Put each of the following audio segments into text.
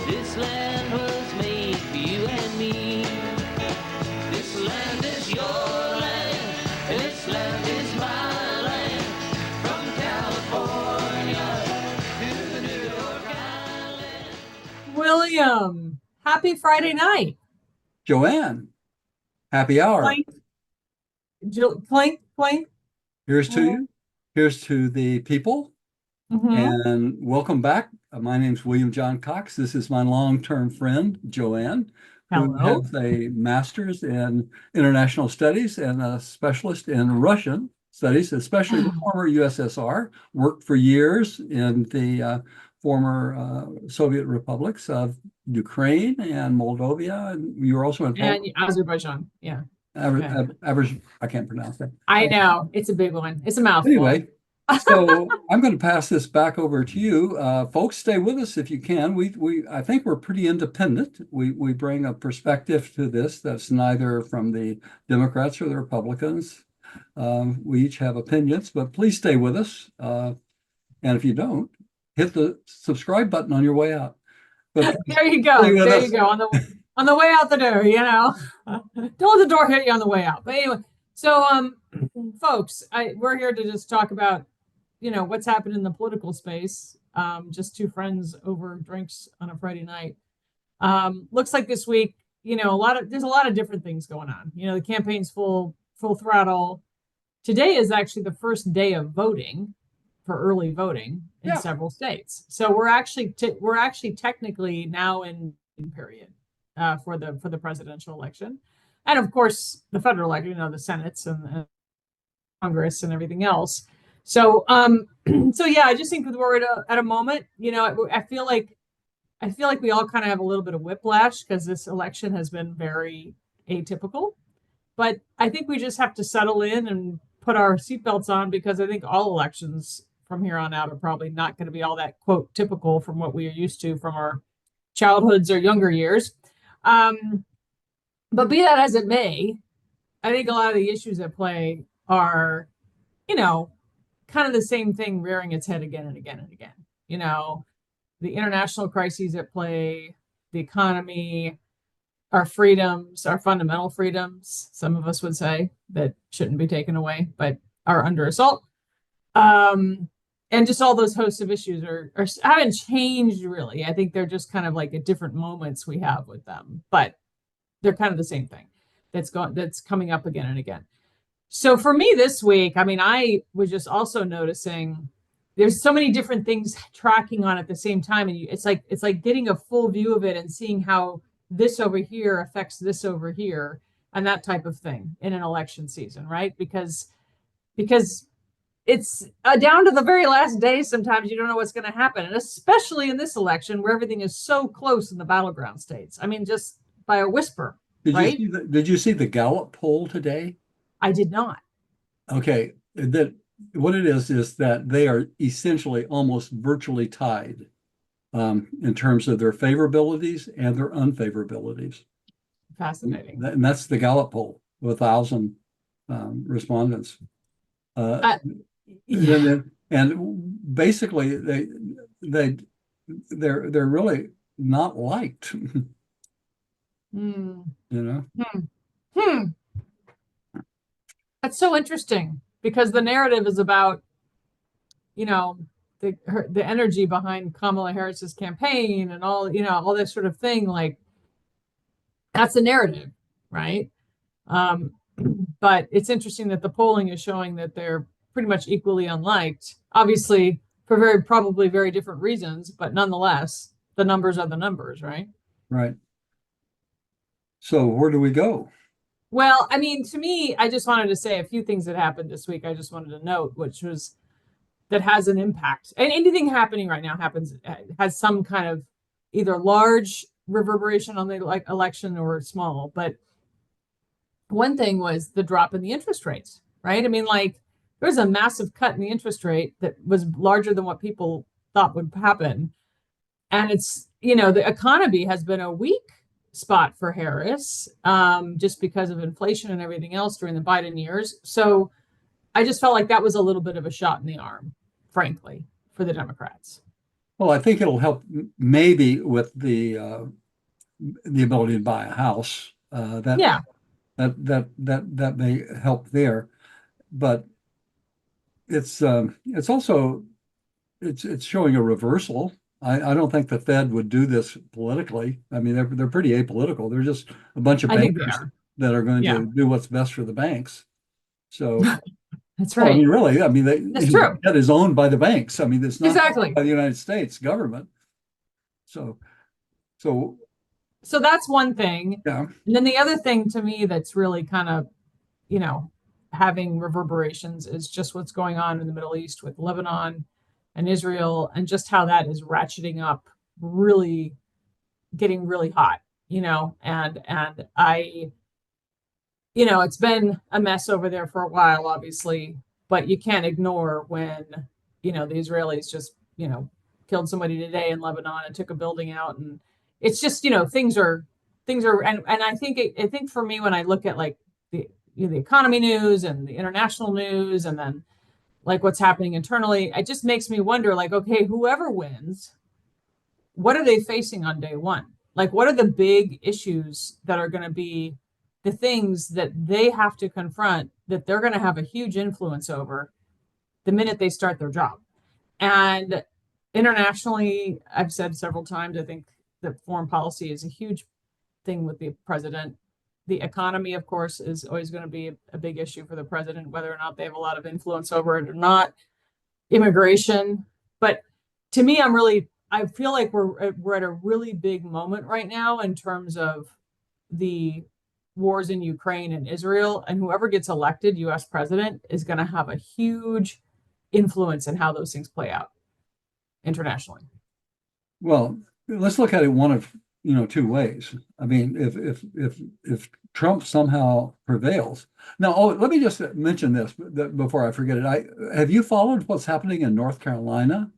This land was made for you and me. This land is your land. This land is my land. From California to New York Island. William, happy Friday night. Joann, happy hour. Clink, clink, clink. Here's to you. Here's to the people. Mm-hmm. And welcome back. My name's William John Cox. This is my long-term friend, Joann, who Hello. has a master's in international studies and a specialist in Russian studies, especially the former USSR, worked for years in the former Soviet republics of Ukraine and Moldova. And you were also in And Azerbaijan. Yeah. I can't pronounce that. I know. It's a big one. It's a mouthful. Anyway, so I'm going to pass this back over to you. Folks, stay with us if you can. I think we're pretty independent. We bring a perspective to this that's neither from the Democrats or the Republicans. We each have opinions, but please stay with us. And if you don't, hit the subscribe button on your way out. But There you go. There you go. On the way out the door, Don't let the door hit you on the way out. But anyway, so folks, we're here to just talk about, what's happened in the political space. Just two friends over drinks on a Friday night. Looks like this week, there's a lot of different things going on. The campaign's full throttle. Today is actually the first day of voting for early voting in several states. So we're actually technically now in period for the presidential election, and of course the federal election, the Senates and Congress and everything else. So so yeah, I just think we're at a moment. I feel like we all kind of have a little bit of whiplash because this election has been very atypical. But I think we just have to settle in and put our seatbelts on, because I think all elections from here on out are probably not going to be all that, quote, typical from what we are used to from our childhoods or younger years. But be that as it may, I think a lot of the issues at play are, kind of the same thing rearing its head again and again and again. The international crises at play, the economy, our freedoms, our fundamental freedoms, some of us would say, that shouldn't be taken away, but are under assault. And just all those hosts of issues are haven't changed really. I think they're just kind of like at different moments we have with them, but they're kind of the same thing that's coming up again and again. So for me this week, I was just also noticing there's so many different things tracking on at the same time, and it's like getting a full view of it and seeing how this over here affects this over here and that type of thing in an election season, right? Because it's down to the very last day. Sometimes you don't know what's going to happen, and especially in this election where everything is so close in the battleground states. Just by a whisper. Right? Did you see the Gallup poll today? I did not. Okay, what it is that they are essentially almost virtually tied in terms of their favorabilities and their unfavorabilities. Fascinating. And that's the Gallup poll with 1,000 respondents. And basically they're really not liked. That's so interesting, because the narrative is about, the energy behind Kamala Harris's campaign and all this sort of thing. Like, that's the narrative, right? But it's interesting that the polling is showing that they're pretty much equally unliked, obviously for probably very different reasons, but nonetheless, the numbers are the numbers, right? Right. So where do we go? Well, to me, I just wanted to say a few things that happened this week. I just wanted to note, which was that has an impact. And anything happening right now has some kind of either large reverberation on the election or small. But one thing was the drop in the interest rates, right? There was a massive cut in the interest rate that was larger than what people thought would happen. And it's, the economy has been a weak spot for Harris, just because of inflation and everything else during the Biden years. So I just felt like that was a little bit of a shot in the arm, frankly, for the Democrats. Well, I think it'll help maybe with the ability to buy a house. Yeah, That may help there, but it's also it's showing a reversal. I don't think the Fed would do this politically. I mean, they're pretty apolitical. They're just a bunch of I think they bankers are. that are going Yeah, to do what's best for the banks. So, that's well, I right. mean, really, I mean, That's the true. Fed is owned by the banks. I mean, it's not Exactly. by the United States government. So, so So that's one thing. yeah. And then the other thing to me that's really kind of, you know, having reverberations is just what's going on in the Middle East with Lebanon and Israel and just how that is ratcheting up, really getting really hot, and I, it's been a mess over there for a while, obviously, but you can't ignore when, the Israelis just, killed somebody today in Lebanon and took a building out. And it's just, things are, and I think for me, when I look at like the economy news and the international news, and then like what's happening internally, it just makes me wonder, like, okay, whoever wins, what are they facing on day one? Like, what are the big issues that are going to be the things that they have to confront, that they're going to have a huge influence over the minute they start their job? And internationally, I've said several times, I think that foreign policy is a huge thing with the president. The economy, of course, is always going to be a big issue for the president, whether or not they have a lot of influence over it or not. Immigration. But to me, I feel like we're at a really big moment right now in terms of the wars in Ukraine and Israel, and whoever gets elected US president is going to have a huge influence in how those things play out internationally. Well, let's look at it one of two ways. I mean, if Trump somehow prevails. Now, let me just mention this before I forget it. Have you followed what's happening in North Carolina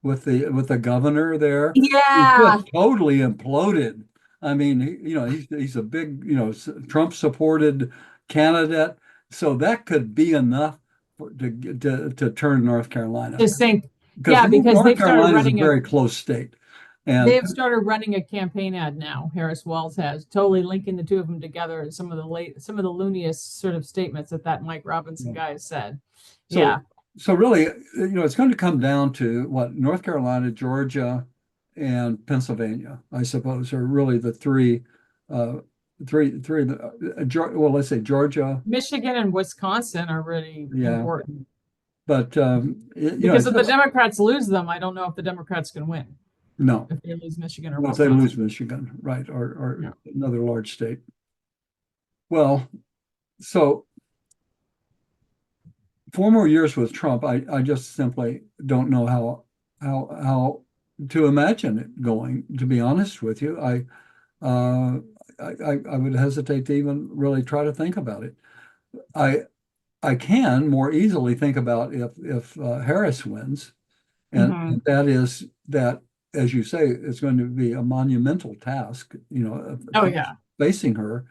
with the governor there? He Yeah, just totally imploded. I mean, he's a big, Trump supported candidate, so that could be enough to turn North Carolina, just think, because yeah, because North Carolina is a very close state. And they've started running a campaign ad now. Harris Wells has, totally linking the two of them together, and some of the looniest sort of statements that Mike Robinson guy has said. so, Yeah. so really, it's going to come down to what North Carolina, Georgia, and Pennsylvania, I suppose, are really the three, well, let's say Georgia, Michigan and Wisconsin are really yeah, important but because it's if the just Democrats lose them, I don't know if the Democrats can win no. if they lose Michigan or Once they lose Wisconsin. Michigan, right, or Yeah. another large state. Well, so 4 more years with Trump, I just simply don't know how to imagine it going, to be honest with you. Uh, I would hesitate to even really try to think about it. I I can more easily think about if Harris wins, and Hmm. that is that, as you say, it's going to be a monumental task, Oh yeah. facing her.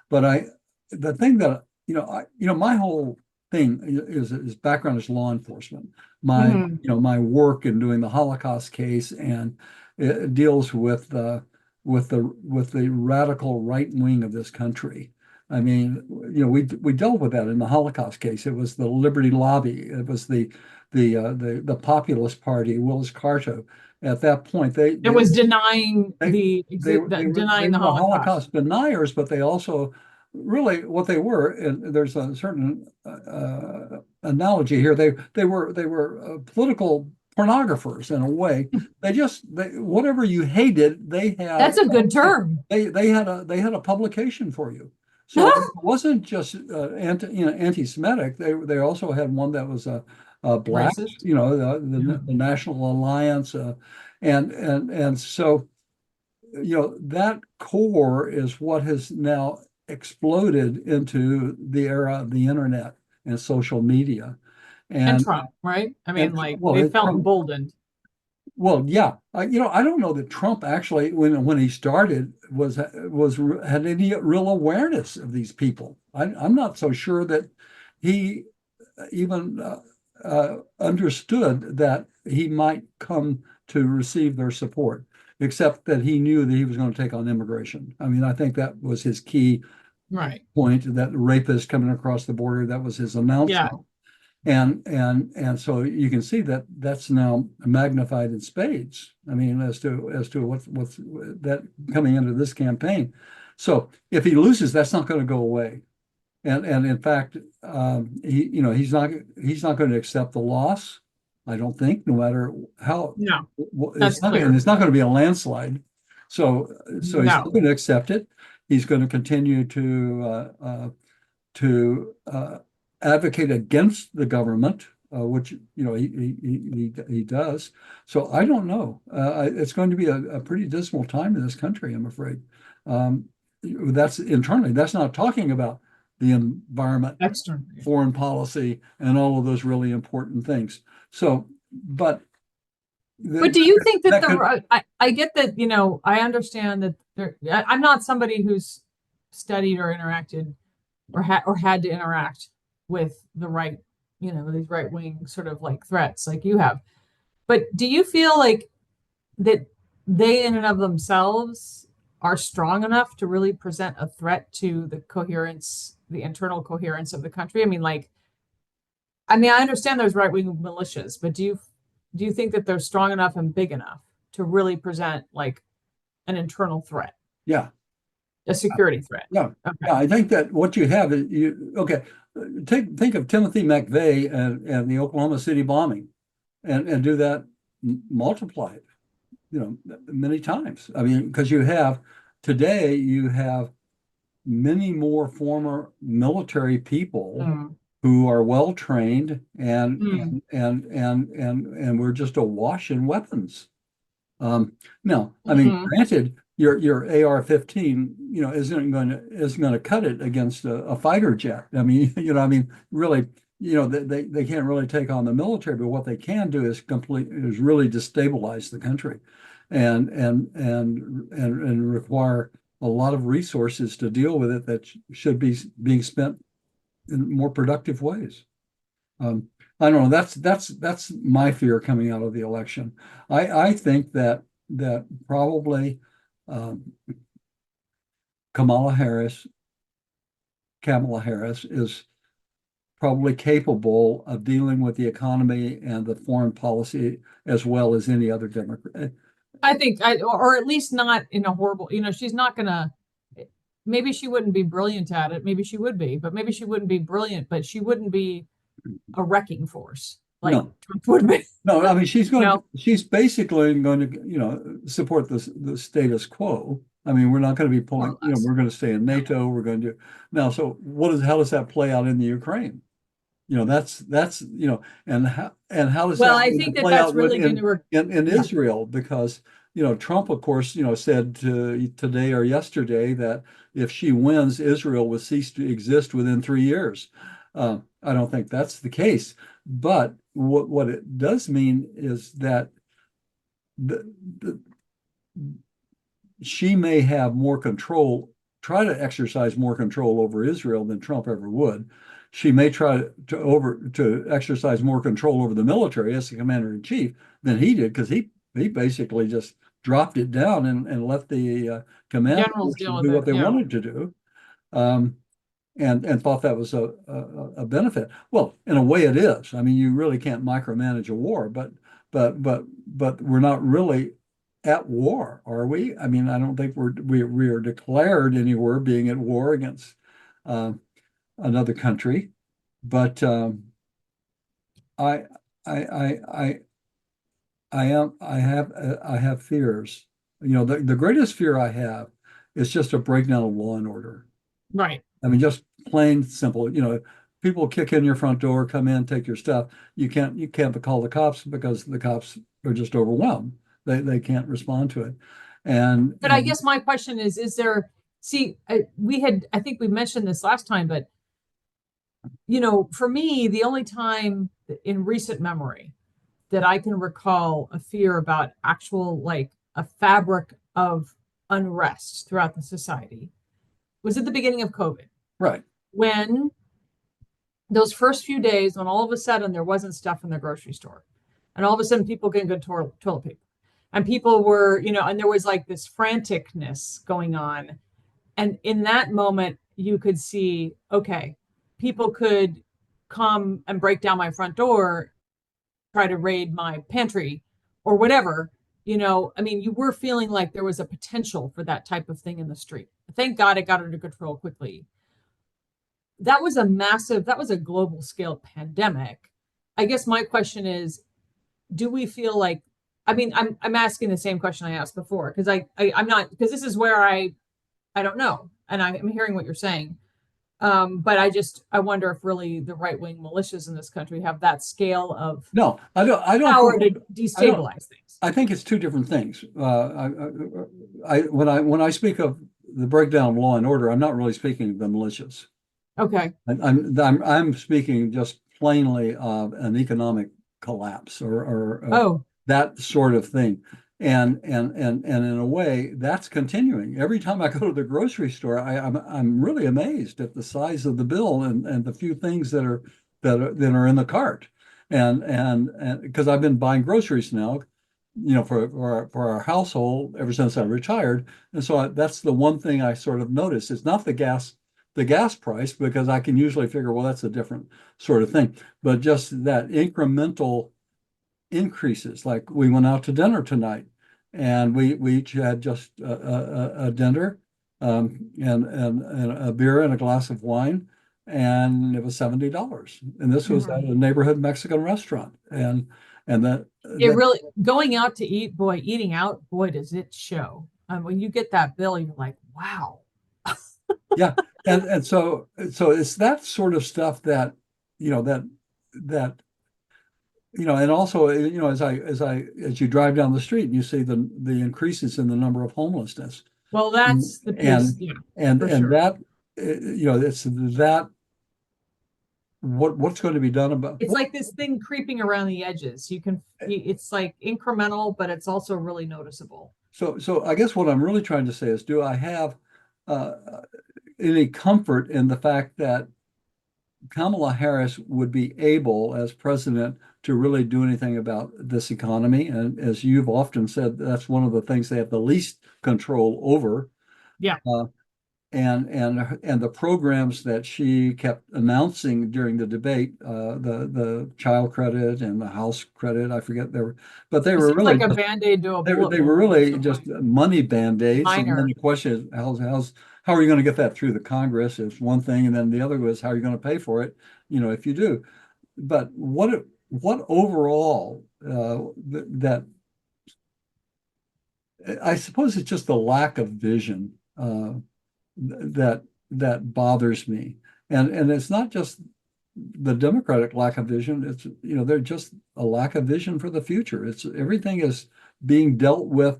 But the thing that, my whole thing is background is law enforcement. Hmm. My work in doing the Holocaust case, and it deals with the radical right wing of this country. I mean, we dealt with that in the Holocaust case. It was the Liberty Lobby. It was the Populist Party, Willis Carto. At that point, It was denying they they denying the were Holocaust. Holocaust deniers, but they also really what they were, and there's a certain analogy here. They were political pornographers in a way. Whatever you hated, That's a good term. they had a publication for you. So it wasn't just anti-Semitic. They also had one that was a black, Racist. Yeah. the National Alliance, and so that core is what has now exploded into the era of the internet and social media. And And Trump, right? I mean, like well, they felt emboldened. well, yeah, I don't know that Trump actually, when he started, had any real awareness of these people. I'm not so sure that he even understood that he might come to receive their support, except that he knew that he was going to take on immigration. I mean, I think that was his key Right. point, that rapist coming across the border, that was his announcement. And so you can see that that's now magnified in spades. I mean, as to what's that coming into this campaign. So if he loses, that's not going to go away. And in fact, he's not going to accept the loss. I don't think, no matter how. No, It's not going to be a landslide. So he's not going to accept it. He's going to continue to advocate against the government, which he does. So I don't know. It's going to be a pretty dismal time in this country, I'm afraid. That's internally. That's not talking about the environment, externally, foreign policy, and all of those really important things. So, but do you think that I get that, I understand that I'm not somebody who's studied or interacted or had to interact with the right, these right-wing sort of like threats like you have. But do you feel like that they in and of themselves are strong enough to really present a threat to the internal coherence of the country? I mean, I understand there's right-wing militias, but do you think that they're strong enough and big enough to really present like an internal threat? Yeah. A security threat. Yeah. Okay. Yeah, I think that what you have is think of Timothy McVeigh and the Oklahoma City bombing, and do that, multiply it, many times. I mean, because today you have many more former military people who are well trained and we're just awash in weapons. Now, I mean, granted, your AR-15, isn't going to cut it against a fighter jet. I mean, really, they can't really take on the military, but what they can do is really destabilize the country, and require a lot of resources to deal with it that should be being spent in more productive ways. I don't know. That's my fear coming out of the election. I think that probably Kamala Harris is probably capable of dealing with the economy and the foreign policy as well as any other Democrat. I think, or at least not in a horrible, she's not gonna, maybe she wouldn't be brilliant at it. Maybe she would be, but maybe she wouldn't be brilliant, but she wouldn't be a wrecking force like Trump would be. No, I mean, she's basically going to, support the status quo. I mean, we're not going to be pulling, we're going to stay in NATO. We're going to do now. So how does that play out in the Ukraine? That's and how does that I think play that's out really going to in Israel? Because Trump, of course, said today or yesterday that if she wins, Israel will cease to exist within 3 years. I don't think that's the case, but what it does mean is that she may have more control, try to exercise more control over Israel than Trump ever would. She may try to exercise more control over the military as the commander in chief than he did, because he basically just dropped it down and let the commanders do what they wanted to do, and thought that was a benefit. Well, in a way, it is. I mean, you really can't micromanage a war, but we're not really at war, are we? I mean, I don't think we are declared anywhere being at war against another country, but I have fears. The greatest fear I have is just a breakdown of law and order. Right. I mean, just plain simple. People kick in your front door, come in, take your stuff. You can't call the cops because the cops are just overwhelmed. They can't respond to it. But I guess my question is there? See, I think we mentioned this last time, but for me, the only time in recent memory that I can recall a fear about actual, like, a fabric of unrest throughout the society was at the beginning of COVID. Right. When those first few days, when all of a sudden there wasn't stuff in the grocery store, and all of a sudden people getting good toilet paper, and people were, and there was like this franticness going on. And in that moment, you could see, okay, people could come and break down my front door, try to raid my pantry or whatever. I mean, you were feeling like there was a potential for that type of thing in the street. Thank God it got under control quickly. That was a global scale pandemic. I guess my question is, do we feel like, I mean, I'm asking the same question I asked before, because I'm not, because this is where I don't know. And I'm hearing what you're saying. But I wonder if really the right-wing militias in this country have that scale of No, I don't power think, to destabilize things. I think it's two different things. When I speak of the breakdown of law and order, I'm not really speaking of the militias. Okay. I'm speaking just plainly of an economic collapse or Oh, that sort of thing. And in a way, that's continuing. Every time I go to the grocery store, I'm really amazed at the size of the bill and the few things that are in the cart. And because I've been buying groceries now, for our household ever since I retired. And so that's the one thing I sort of noticed. It's not the gas price, because I can usually figure, well, that's a different sort of thing, but just that incremental increases. Like we went out to dinner tonight, and we each had just a dinner, and a beer and a glass of wine, and it was $70. And this was at a neighborhood Mexican restaurant, and it really, going out to eat, boy, eating out, boy, does it show. When you get that bill, you're like, wow. yeah, and so it's that sort of stuff that that and also as you drive down the street and you see the increases in the number of homelessness. Well, that's the piece, yeah, and for and sure. that it's that what's going to be done about It's like this thing creeping around the edges. It's like incremental, but it's also really noticeable. So I guess what I'm really trying to say is, do I have uh, any comfort in the fact that Kamala Harris would be able, as president, to really do anything about this economy? And as you've often said, that's one of the things they have the least control over. Yeah. And the programs that she kept announcing during the debate, the child credit and the house credit, I forget, but they It were seems really like a Band-Aid to a they were bullet wound really at some just point. money band-aids. And then Minor. the question is, how are you going to get that through the Congress is one thing, and then the other was, how are you going to pay for it, if you do. But what overall, that I suppose it's just the lack of vision that bothers me. And it's not just the Democratic lack of vision. It's, they're just a lack of vision for the future. It's everything is being dealt with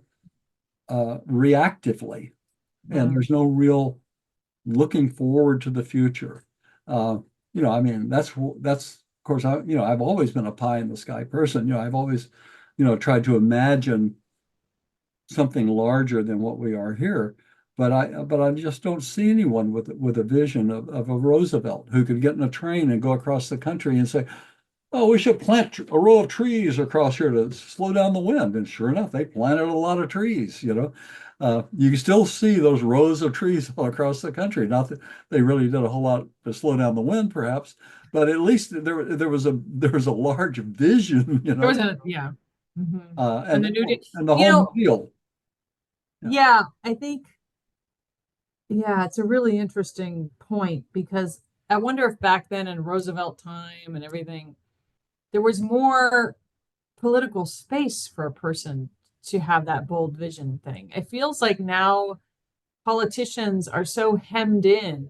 reactively, and there's no real looking forward to the future. I mean, that's of course, I've always been a pie in the sky person. I've always, tried to imagine something larger than what we are here. But I just don't see anyone with a vision of a Roosevelt who could get in a train and go across the country and say, oh, we should plant a row of trees across here to slow down the wind. And sure enough, they planted a lot of trees. You can still see those rows of trees all across the country. Not that they really did a whole lot to slow down the wind, perhaps, but at least there was a large vision. There was yeah. Mm-hmm. And the New Deal, and the whole New Deal. Yeah, I think, yeah, it's a really interesting point, because I wonder if back then in Roosevelt time and everything, there was more political space for a person to have that bold vision thing. It feels like now politicians are so hemmed in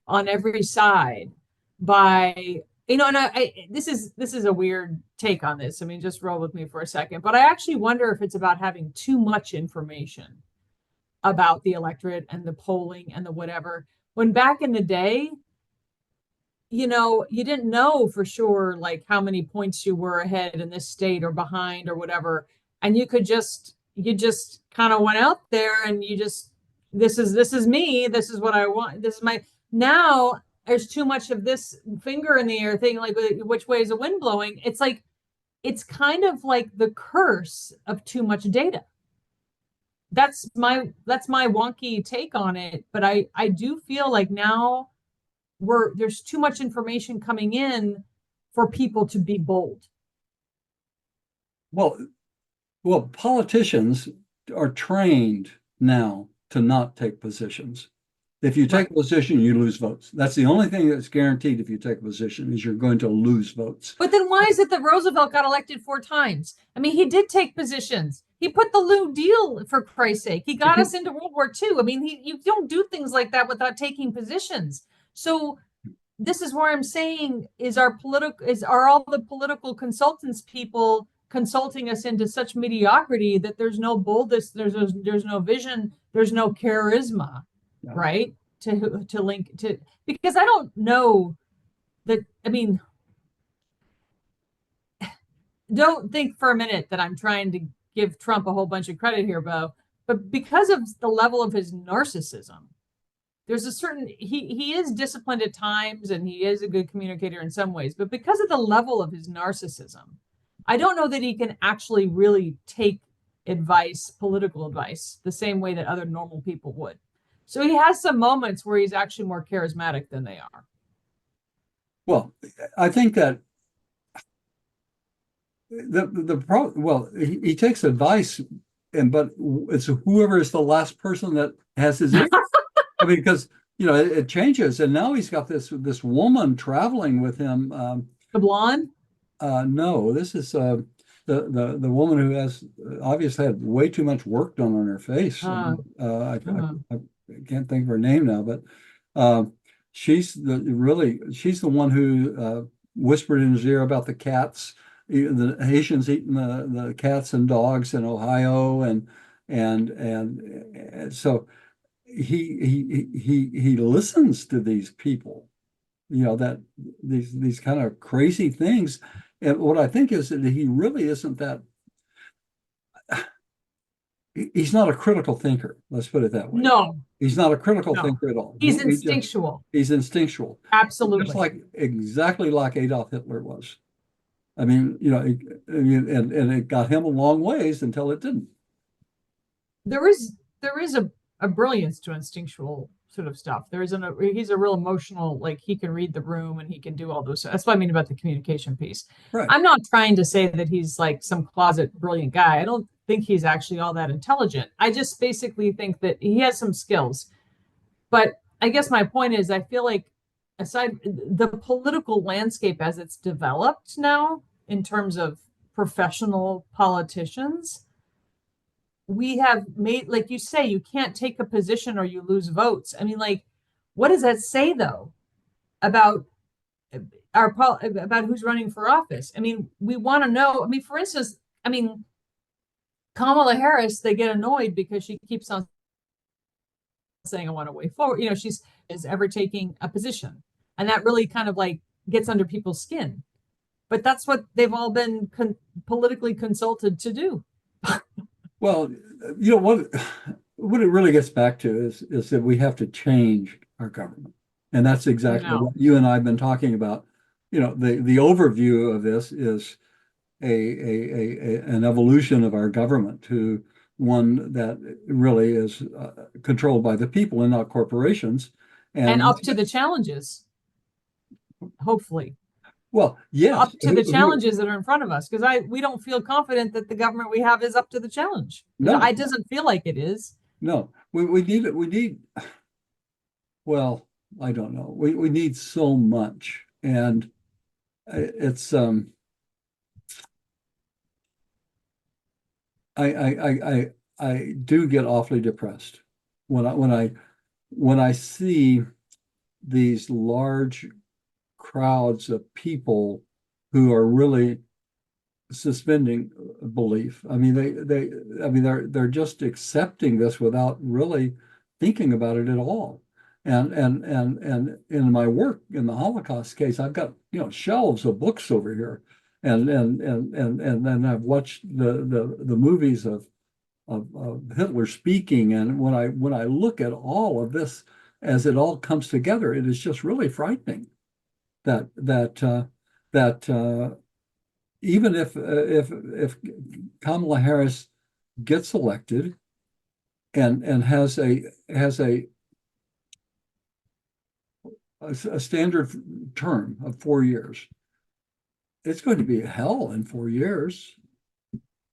on every side by, and this is a weird take on this. I mean, just roll with me for a second, but I actually wonder if it's about having too much information about the electorate and the polling and the whatever. When back in the day, you didn't know for sure like how many points you were ahead in this state or behind or whatever. And you just kind of went out there and this is me, this is what I want, this is my. Now there's too much of this finger in the air thing, like which way is the wind blowing. It's like it's kind of like the curse of too much data. That's my wonky take on it, but I do feel like now there's too much information coming in for people to be bold. Well, politicians are trained now to not take positions. If you take a position, you lose votes. That's the only thing that's guaranteed if you take a position is you're going to lose votes. But then why is it that Roosevelt got elected 4 times? I mean, he did take positions. He put the New Deal, for Christ's sake. He got us into World War II. I mean, you don't do things like that without taking positions. So this is where I'm saying are all the political consultants people consulting us into such mediocrity that there's no boldness, there's no vision, there's no charisma, right? To link to, because I don't know that, I mean, don't think for a minute that I'm trying to give Trump a whole bunch of credit here, Bo, but because of the level of his narcissism, there's a certain, he is disciplined at times and he is a good communicator in some ways, but because of the level of his narcissism, I don't know that he can actually really take advice, political advice, the same way that other normal people would. So he has some moments where he's actually more charismatic than they are. Well, I think that he takes advice, but it's whoever is the last person that has his ear. I mean, because it changes, and now he's got this woman traveling with him. The blonde? No, this is the woman who has obviously had way too much work done on her face. I can't think of her name now, but she's the one who whispered in his ear about the cats, the Haitians eating the cats and dogs in Ohio, and so he listens to these people, that these kind of crazy things. And what I think is that he really isn't that. He's not a critical thinker. Let's put it that way. No, he's not a critical thinker at all. He's instinctual. He's instinctual. Absolutely. Exactly like Adolf Hitler was. I mean, and it got him a long ways until it didn't. There is a brilliance to instinctual sort of stuff. He's a real emotional, like he can read the room and he can do all those. That's what I mean about the communication piece. Right. I'm not trying to say that he's like some closet brilliant guy. I don't think he's actually all that intelligent. I just basically think that he has some skills. But I guess my point is, I feel like aside the political landscape as it's developed now in terms of professional politicians, we have made, like you say, you can't take a position or you lose votes. I mean, like, what does that say though about about who's running for office? I mean, we want to know. I mean, for instance, Kamala Harris, they get annoyed because she keeps on saying, I want to way forward. She's ever taking a position. And that really kind of like gets under people's skin. But that's what they've all been politically consulted to do. Well, what it really gets back to is that we have to change our government. And that's exactly what you and I have been talking about. The overview of this is an evolution of our government to one that really is controlled by the people and not corporations. And up to the challenges, hopefully. Well, yes. Up to the challenges that are in front of us, because we don't feel confident that the government we have is up to the challenge. No, it doesn't feel like it is. No, we need it. We need, well, I don't know. We need so much, and it's I do get awfully depressed when I see these large crowds of people who are really suspending belief. I mean, they're just accepting this without really thinking about it at all. And in my work in the Holocaust case, I've got shelves of books over here, and I've watched the movies of Hitler speaking, and when I look at all of this as it all comes together, it is just really frightening that even if Kamala Harris gets elected and has a standard term of 4 years, it's going to be hell in 4 years.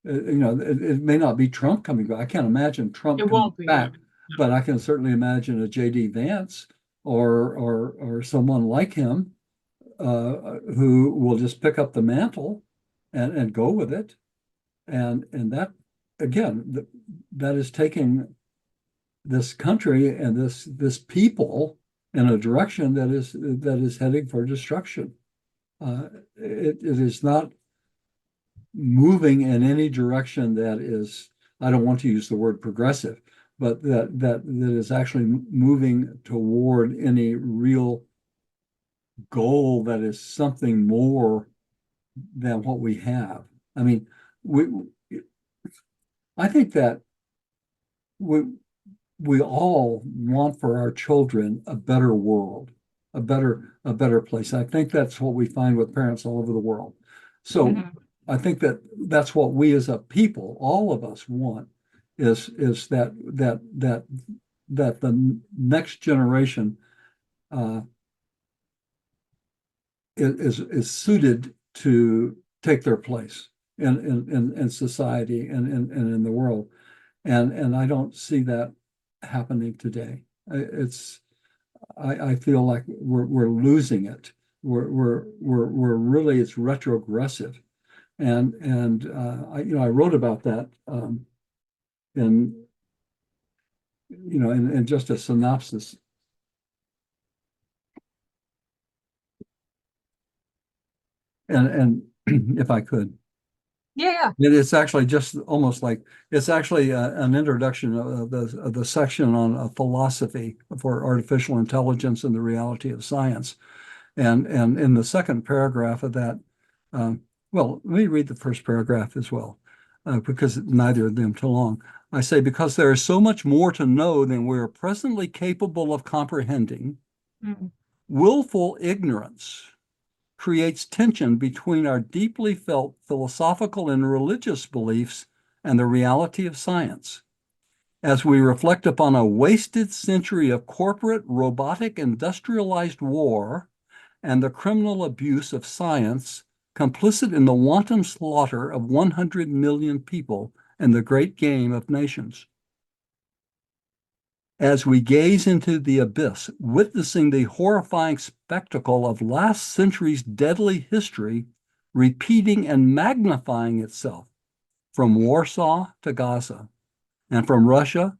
It may not be Trump coming back. I can't imagine Trump It coming won't be. back, but I can certainly imagine a J.D. Vance or someone like him who will just pick up the mantle and go with it. And that, again, that is taking this country and this people in a direction that is heading for destruction. It is not moving in any direction that is, I don't want to use the word progressive, but that is actually moving toward any real goal that is something more than what we have. I mean, I think that we all want for our children a better world, a better place. I think that's what we find with parents all over the world. So Mhm. I think that's what we as a people, all of us want, is that the next generation is suited to take their place in society and in the world. And I don't see that happening today. I feel like we're losing it. We're really, it's retrogressive. And I wrote about that in in just a synopsis. And if I could. Yeah. It's actually just almost like it's actually an introduction of the section on philosophy for artificial intelligence and the reality of science. And in the second paragraph of that, well, let me read the first paragraph as well, because neither of them too long. I say, because there is so much more to know than we are presently capable of comprehending, Mhm. willful ignorance creates tension between our deeply felt philosophical and religious beliefs and the reality of science. As we reflect upon a wasted century of corporate, robotic, industrialized war and the criminal abuse of science, complicit in the wanton slaughter of 100 million people and the great game of nations. As we gaze into the abyss, witnessing the horrifying spectacle of last century's deadly history repeating and magnifying itself from Warsaw to Gaza, and from Russia,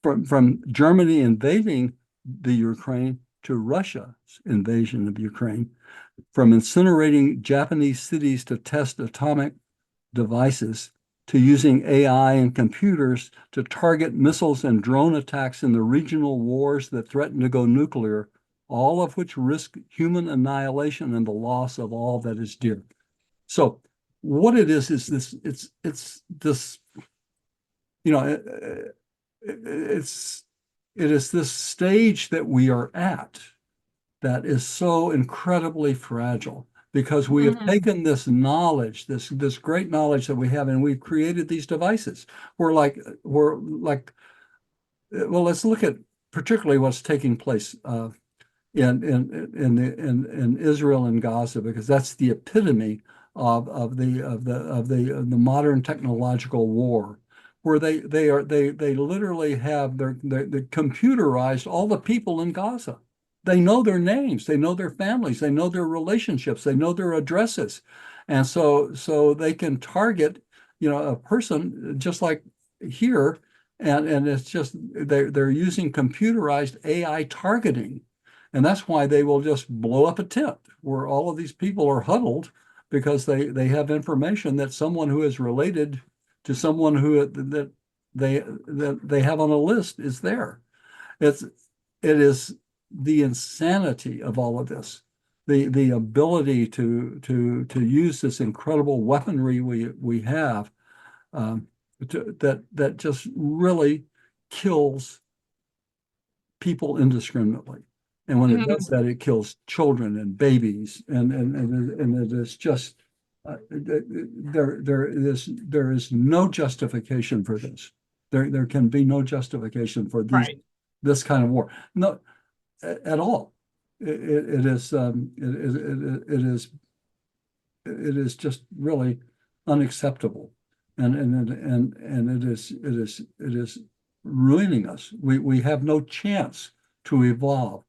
from Germany invading the Ukraine to Russia's invasion of Ukraine, from incinerating Japanese cities to test atomic devices, to using AI and computers to target missiles and drone attacks in the regional wars that threaten to go nuclear, all of which risk human annihilation and the loss of all that is dear. So what it is this, it's this, it is this stage that we are at that is so incredibly fragile, because we have taken this knowledge, this great knowledge that we have, and we've created these devices. We're like, well, let's look at particularly what's taking place in Israel and Gaza, because that's the epitome of the modern technological war, where they literally have they computerized all the people in Gaza. They know their names, they know their families, they know their relationships, they know their addresses, and so they can target a person just like here, and it's just they're using computerized AI targeting. And that's why they will just blow up a tent where all of these people are huddled, because they have information that someone who is related to someone that they have on a list is there. It is the insanity of all of this, the ability to use this incredible weaponry we have, that just really kills people indiscriminately. And when it does that, it kills children and babies, and it is just there is no justification for this. There can be no justification for Right. this kind of war. No, at all. It is it is just really unacceptable, and it is ruining us. We have no chance to evolve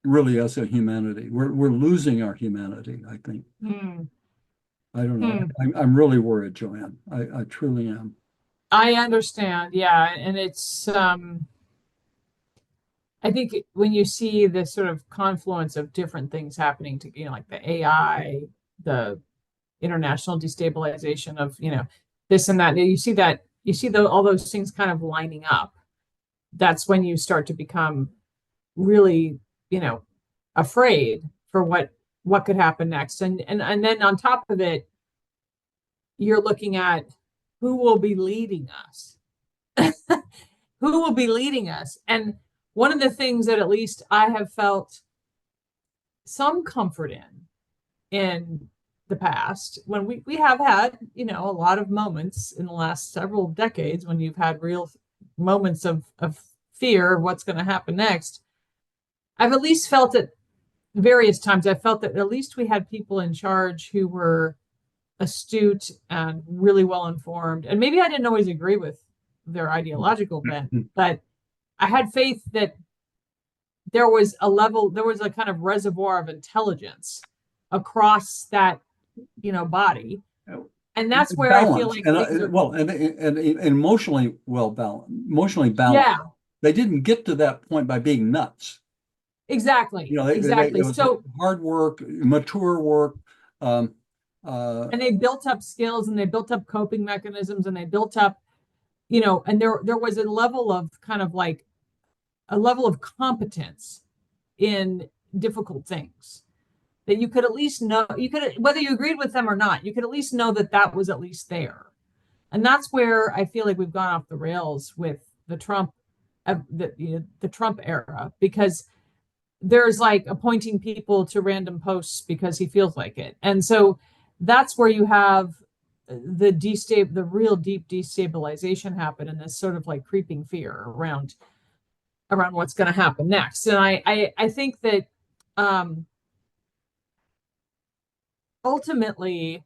really as a humanity. We're losing our humanity, I think. Hmm. I don't know. Hmm. I'm really worried, Joann. I truly am. I understand. Yeah. And it's, I think when you see this sort of confluence of different things happening to, like the AI, the international destabilization of, this and that, you see all those things kind of lining up. That's when you start to become really, afraid for what could happen next. And then on top of it, you're looking at who will be leading us. Who will be leading us? And one of the things that at least I have felt some comfort in the past, when we have had, a lot of moments in the last several decades when you've had real moments of fear of what's going to happen next. I've at least felt it various times. I felt that at least we had people in charge who were astute and really well informed. And maybe I didn't always agree with their ideological bent, but I had faith that there was a kind of reservoir of intelligence across that, body. And that's where I feel like and emotionally balanced. Yeah, They didn't get to that point by being nuts. exactly. It was So hard work, mature work. And they built up skills and they built up coping mechanisms and they built up, and there was a level of kind of like a level of competence in difficult things that you could at least know, whether you agreed with them or not, you could at least know that was at least there. And that's where I feel like we've gone off the rails with the Trump era, because there's like appointing people to random posts because he feels like it. And so that's where you have the real deep destabilization happen, and this sort of like creeping fear around what's going to happen next. And I think that ultimately,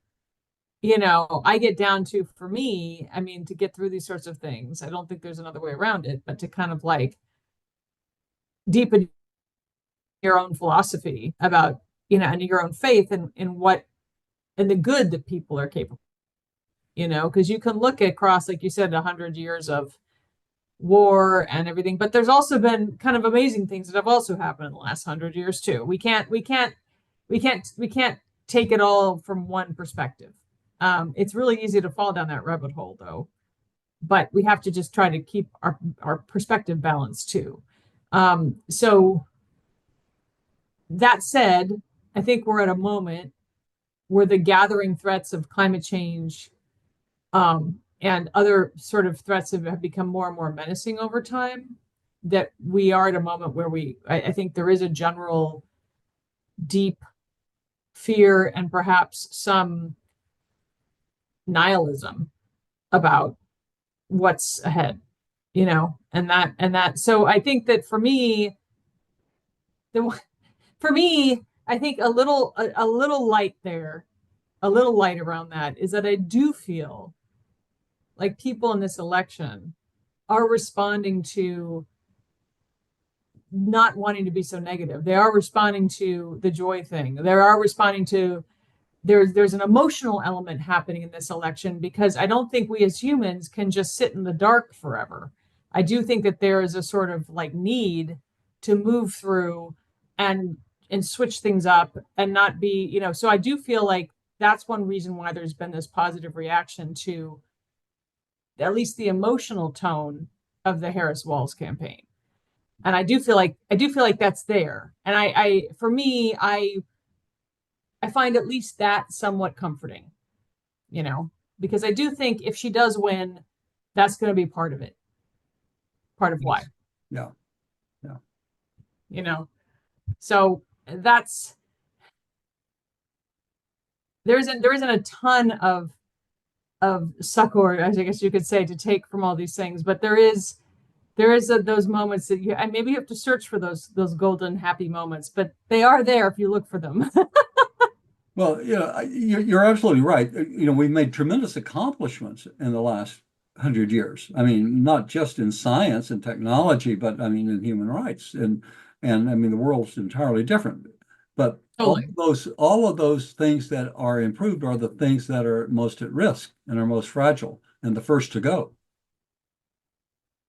I get down to, for me, I mean, to get through these sorts of things, I don't think there's another way around it, but to kind of like deepen your own philosophy about, and your own faith in what, and the good that people are capable, because you can look across, like you said, 100 years of war and everything, but there's also been kind of amazing things that have also happened in the last 100 years too. We can't take it all from one perspective. It's really easy to fall down that rabbit hole though, but we have to just try to keep our perspective balanced too. So that said, I think we're at a moment where the gathering threats of climate change and other sort of threats have become more and more menacing over time, that we are at a moment where I think there is a general deep fear and perhaps some nihilism about what's ahead, and that. So I think that for me, I think a little light there, a little light around that is that I do feel like people in this election are responding to not wanting to be so negative. They are responding to the joy thing. They are responding to there's an emotional element happening in this election, because I don't think we as humans can just sit in the dark forever. I do think that there is a sort of like need to move through and switch things up and not be, so I do feel like that's one reason why there's been this positive reaction to at least the emotional tone of the Harris Walz campaign. And I do feel like that's there. And I for me, I find at least that somewhat comforting, because I do think if she does win, that's going to be part of it. Part of why. Yeah. So that's there isn't a ton of succor, I guess you could say, to take from all these things, but those moments that and maybe you have to search for those golden happy moments, but they are there if you look for them. Well, you're absolutely right. We've made tremendous accomplishments in the last 100 years. I mean, not just in science and technology, but I mean in human rights, and I mean the world's entirely different. But Totally. all of those things that are improved are the things that are most at risk and are most fragile and the first to go.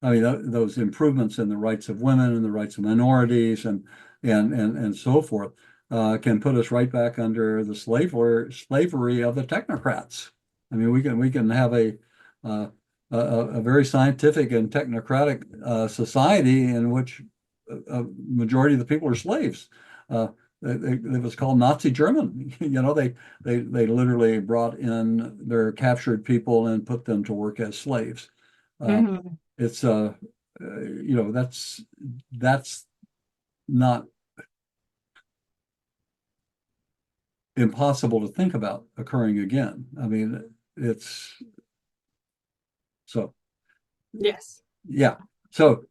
I mean, those improvements in the rights of women and the rights of minorities and so forth can put us right back under the slavery of the technocrats. I mean, we can have a very scientific and technocratic society in which a majority of the people are slaves. It was called Nazi German. They literally brought in their captured people and put them to work as slaves. Mm-hmm. It's that's not impossible to think about occurring again. I mean, it's so Yes. yeah. So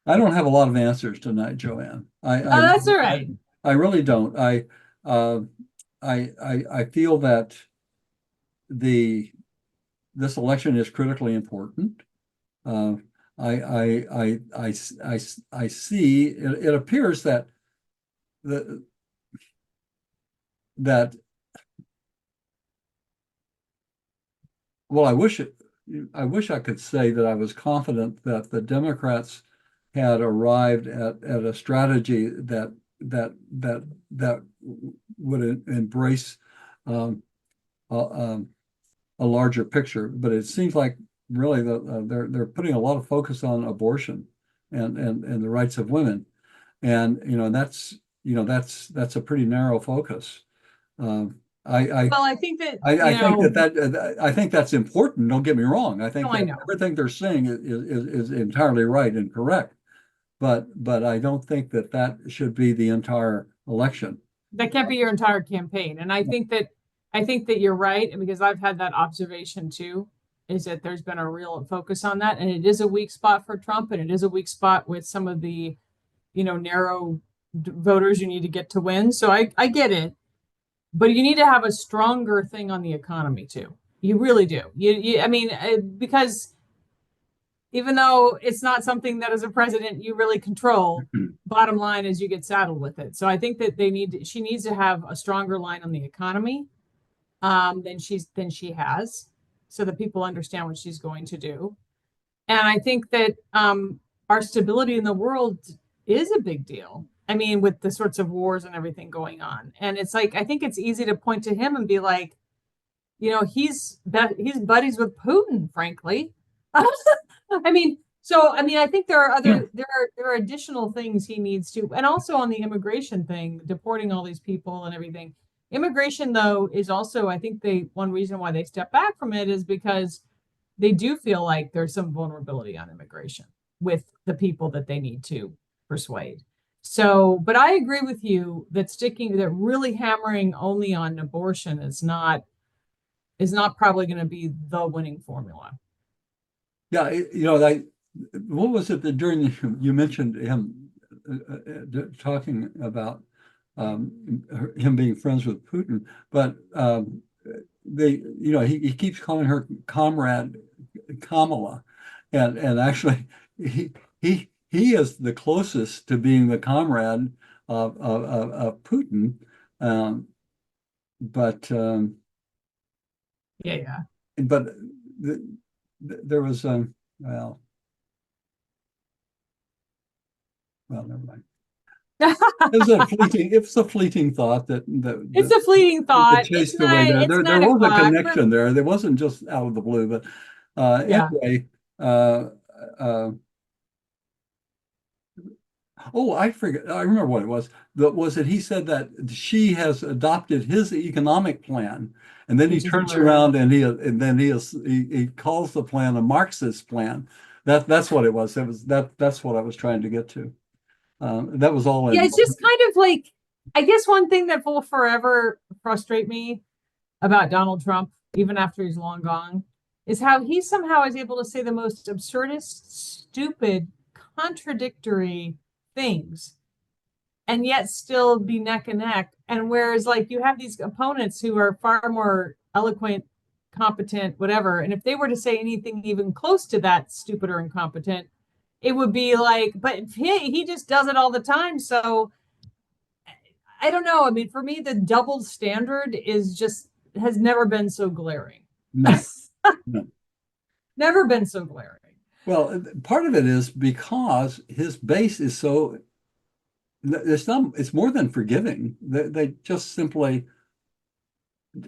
I don't have a lot of answers tonight, Joann. That's all right. I really don't. I feel that this election is critically important. I see it appears that well, I wish I could say that I was confident that the Democrats had arrived at a strategy that would embrace um, a larger picture, but it seems like really they're putting a lot of focus on abortion and the rights of women, and that's a pretty narrow focus. Well, I think that I think that's important. Don't get me wrong. I think I that know. everything they're saying is entirely right and correct, but I don't think that should be the entire election. That can't be your entire campaign. And I think that you're right. And because I've had that observation too, is that there's been a real focus on that. And it is a weak spot for Trump, and it is a weak spot with some of the, narrow voters you need to get to win. So I get it. But you need to have a stronger thing on the economy too. You really do. I mean, because even though it's not something that as a president you really control, bottom line is you get saddled with it. So I think that she needs to have a stronger line on the economy than she has, so that people understand what she's going to do. And I think that our stability in the world is a big deal. I mean, with the sorts of wars and everything going on. And it's like, I think it's easy to point to him and be like, he's buddies with Putin, frankly. I mean, I think there are additional things he needs to, and also on the immigration thing, deporting all these people and everything. Immigration, though, is also, I think one reason why they step back from it is because they do feel like there's some vulnerability on immigration with the people that they need to persuade. So, but I agree with you that really hammering only on abortion is not probably going to be the winning formula. Yeah, what was it that you mentioned him talking about him being friends with Putin, but he keeps calling her comrade Kamala, and actually he is the closest to being the comrade of Putin, but Yeah. but there was well, never mind. It's a fleeting thought It's a fleeting thought. Chased away there. There was a connection there. There wasn't just out of the blue, but anyway. Oh, I forget. I remember what it was. Was it he said that she has adopted his economic plan, and then he turns around and he calls the plan a Marxist plan. That's what it was. That's what I was trying to get to. That was all. Yeah, it's just kind of like I guess one thing that will forever frustrate me about Donald Trump, even after he's long gone, is how he somehow is able to say the most absurdist, stupid, contradictory things and yet still be neck and neck. And whereas, like, you have these opponents who are far more eloquent, competent, whatever, and if they were to say anything even close to that, stupid or incompetent, it would be like, but he just does it all the time. So I don't know. I mean, for me, the double standard is just has never been so glaring. No, no. Never been so glaring. Well, part of it is because his base is so, it's more than forgiving. They just simply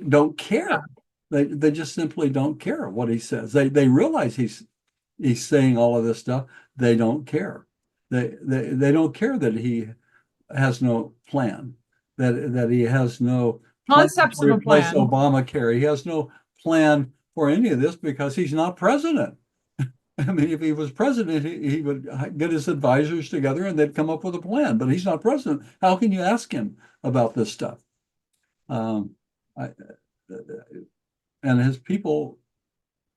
don't Yeah. care. They just simply don't care what he says. They realize he's saying all of this stuff. They don't care. They don't care that he has no plan, that he has no plan Concepts to of a replace plan. Obamacare. He has no plan for any of this because he's not president. I mean, if he was president, he would get his advisors together and they'd come up with a plan. But he's not president. How can you ask him about this stuff? I, and his people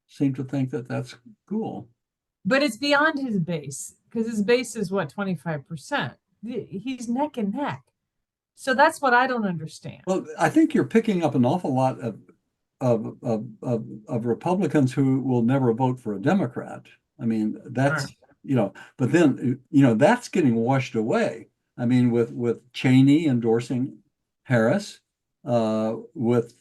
seem to think that that's cool. But it's beyond his base because his base is what, 25%. He's neck and neck. So that's what I don't understand. Well, I think you're picking up an awful lot of Republicans who will never vote for a Democrat. I mean, that's, but then, that's getting washed away. I mean, with Cheney endorsing Harris, with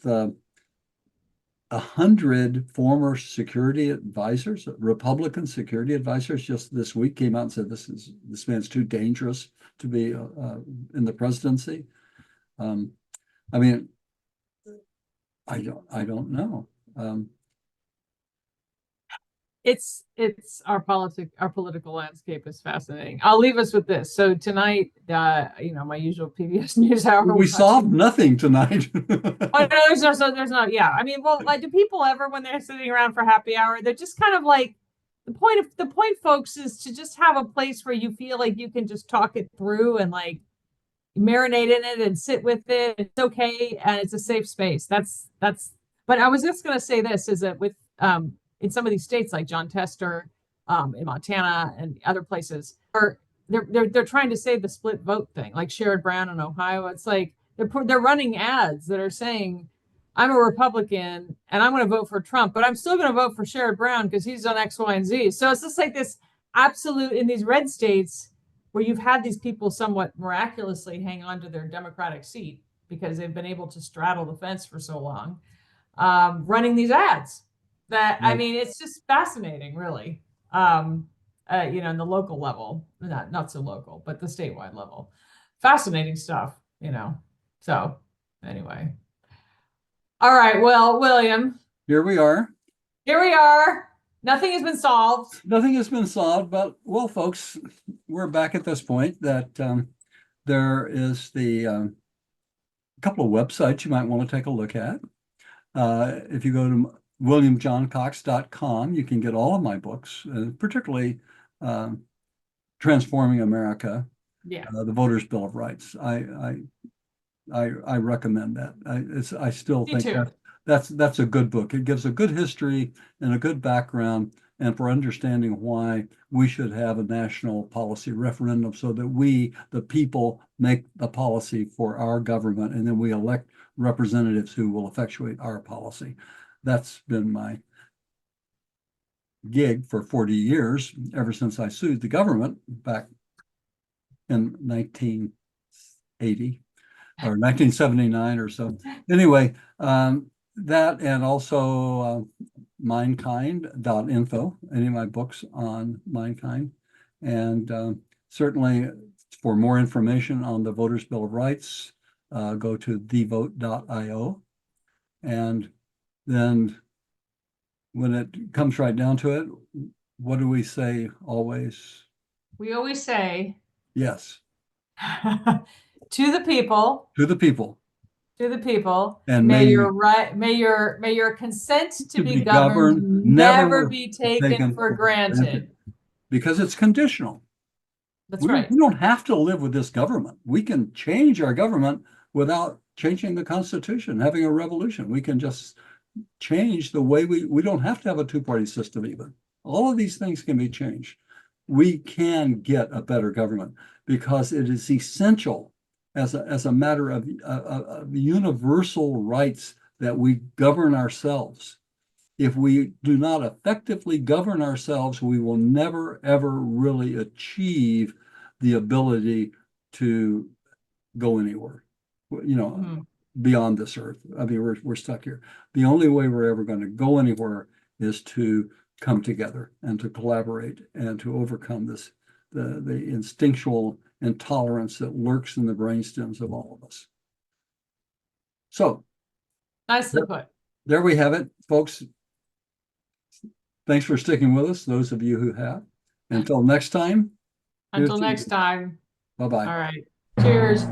100 former security advisors, Republican security advisors, just this week came out and said this man's too dangerous to be in the presidency. I mean, I don't know. It's our political landscape is fascinating. I'll leave us with this. So tonight, my usual PBS NewsHour. We solved nothing tonight. Oh, no, there's not. Yeah, I mean, well, like, do people ever, when they're sitting around for happy hour, they're just kind of like, the point, folks, is to just have a place where you feel like you can just talk it through and like marinate in it and sit with it. It's okay, and it's a safe space. That's. But I was just gonna say this is that with in some of these states like John Tester, in Montana and other places, they're trying to say the split vote thing, like Sherrod Brown in Ohio. It's like they're running ads that are saying, I'm a Republican and I'm going to vote for Trump, but I'm still going to vote for Sherrod Brown because he's on X, Y, and Z. So it's just like this absolute in these red states where you've had these people somewhat miraculously hang on to their Democratic seat because they've been able to straddle the fence for so long, running these ads. That, I mean, it's just fascinating, really. In the local level, not so local, but the statewide level, fascinating stuff. So anyway, all right. Well, William, Here we are. Nothing has been solved. Nothing has been solved, but well, folks, we're back at this point that there is the couple of websites you might want to take a look at. If you go to WilliamJohnCox.com, you can get all of my books, particularly Transforming America, the Voters' Bill of Rights. I recommend that. I still think that's a good book. It gives a good history and a good background, and for understanding why we should have a national policy referendum so that we, the people, make the policy for our government, and then we elect representatives who will effectuate our policy. That's been my gig for 40 years, ever since I sued the government back in 1980 or 1979 or so. Anyway, that, and also mindkind.info, any of my books on Mindkind. And certainly for more information on the Voters' Bill of Rights, go to thevote.io. And then when it comes right down to it, what do we say always? We always say, yes. To the people. To the people. To the people. And may your consent to be governed never be taken for granted. Because it's conditional. That's right. We don't have to live with this government. We can change our government without changing the Constitution, having a revolution. We can just change the way we don't have to have a two-party system even. All of these things can be changed. We can get a better government because it is essential as a matter of universal rights that we govern ourselves. If we do not effectively govern ourselves, we will never, ever really achieve the ability to go anywhere, beyond this earth. I mean, we're stuck here. The only way we're ever going to go anywhere is to come together and to collaborate and to overcome the instinctual intolerance that lurks in the brainstems of all of us. So, Nicely put. there we have it, folks. Thanks for sticking with us, those of you who have. Until next time. Until next time. Bye-bye. All right. Cheers.